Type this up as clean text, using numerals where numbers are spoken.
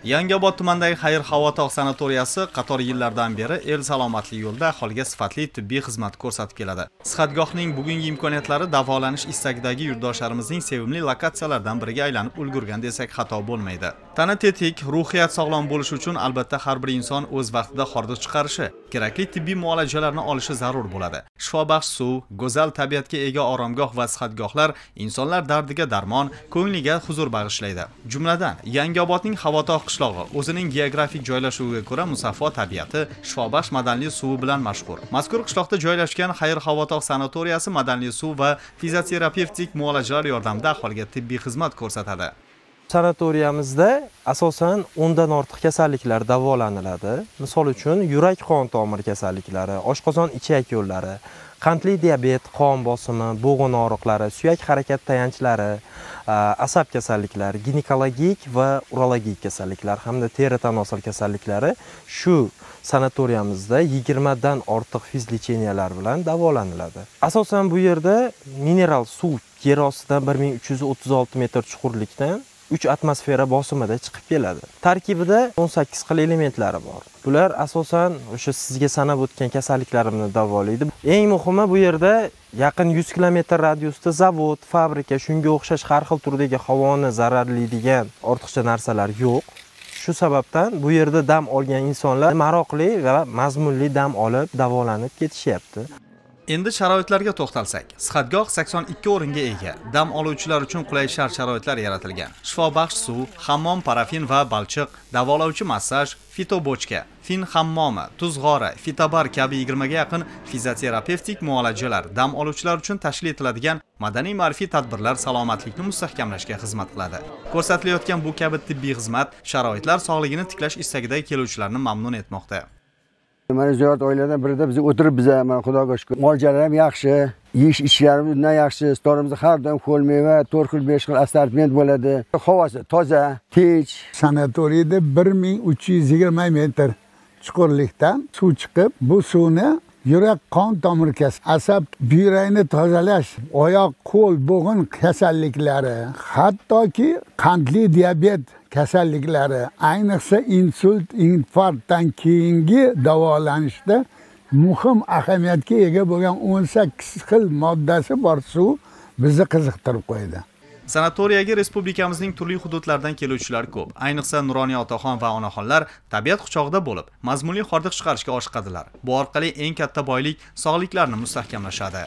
Yangiobod tumanidagi Xayr-Xavotog' sanatoriyasi qator yillardan beri el salomatligi yo'lida aholiga sifatli tibbiy xizmat ko'rsatib keladi. Sihatgohning bugungi imkoniyatlari davolanish istagidagi yurtdoshlarimizning sevimli lokatsiyalaridan biriga aylanib ulgurgan desak xato bo'lmaydi. Tana tetik, ruhiyat sog'lom bo'lishi uchun albatta har bir inson o'z vaqtida hordiq chiqarishi, kerakli tibbiy muolajalarni olishi zarur bo'ladi. Shifobaxsh suv, go'zal tabiatga ega oromgoh va sihatgohlar insonlar dardiga darmon, ko'ngliga huzur bag'ishlaydi. Jumladan, Yangiobodning Xavotog' qishlog'i o'zining geografik joylashuviga ko'ra musaffo tabiati, shifobaxsh madanli suvi bilan mashhur. Mazkur qishloqda joylashgan Xayr-Xavotog' sanatoriyasi madanli suv va fizioterapevtik muolajalar yordamida aholiga tibbiy xizmat ko'rsatadi. Sanatoriyamizda asosan 10 dan ortiq kasalliklar davolaniladi. Misol uchun, yurak-qon tomir kasalliklari, oshqozon ichak yo'llari, qandli diabet, qon bosimi, bo'g'in og'riqlari, suyak harakat tayanchlari, asab kasalliklari, ginekologik va urologik kasalliklar hamda teri tanosil kasalliklari shu sanatoriyamizda 20 dan ortiq fizlecheniyalar bilan davolaniladi. Asosan bu yerda mineral suv yer ostidan 1336 metr chuqurlikdan 3 atmosfera bosimida chiqib keladi. Tarkibida 18 xil elementlari bor. Bular asosan o'sha sizga sanab o'tgan kasalliklarimni davolaydi. Eng muhimi bu yerda yaqin 100 kilometr radiusda zavod, fabrika, shunga o'xshash har xil turdagi havoni zararlaydigan ortiqcha narsalar yo'q. Shu sababdan bu yerda dam olgan insonlar maroqli va mazmunli dam olib, davolanib ketishyapti. Endi sharoitlarga to'xtalsak, sihatgoh 82 o'ringa ega. Dam oluvchilar uchun qulay sharoitlar yaratilgan. Shifobaxsh suv, hammom parafin va balchiq, davolovchi massaj, fitobochka, fin hammomi, tuz g'ori, fitobar kabi 20 ga yaqin fizioterapevtik muolajalar, dam oluvchilar uchun tashkil etiladigan madaniy ma'rifiy tadbirlar salomatlikni mustahkamlashga xizmat qiladi. Ko'rsatilayotgan bu kabi tibbiy xizmat sharoitlar sog'ligini tiklash istagidagi keluvchilarni mamnun etmoqda. Mana ziyorat oiladan birida biz o'tirib mana Xudoga shukr. Muolajalar ham yaxshi, yeyish-ichishlarimiz bundan yaxshi. Storimizda har doim qo'l meva, 4 xil 5 xil assortiment bo'ladi. Havosi toza, tinch. Sanatoriyada 1320 metr chuqurlikdan suv chiqib, bu suvni yurak qon tomir kasali, asab buyrakni tozalash, oyoq, qo'l, bo'g'in kasalliklari, hattoki qandli diabet kasalliklari, ayniqsa insult, infarktdan keyingi davolanishda muhim ahamiyatga ega bo'lgan 18 xil moddasi bor suv bizni qiziqtirib qo'ydi. Sanatoriyaga respublikamizning turli hududlaridan keluvchilar ko'p. Ayniqsa Nuroniy otaxon va onaxonlar tabiat quchog'ida bo'lib, mazmunli hordiq chiqarishga oshiqadilar. Bu orqali eng katta boylik sog'liklarini mustahkamlashadi.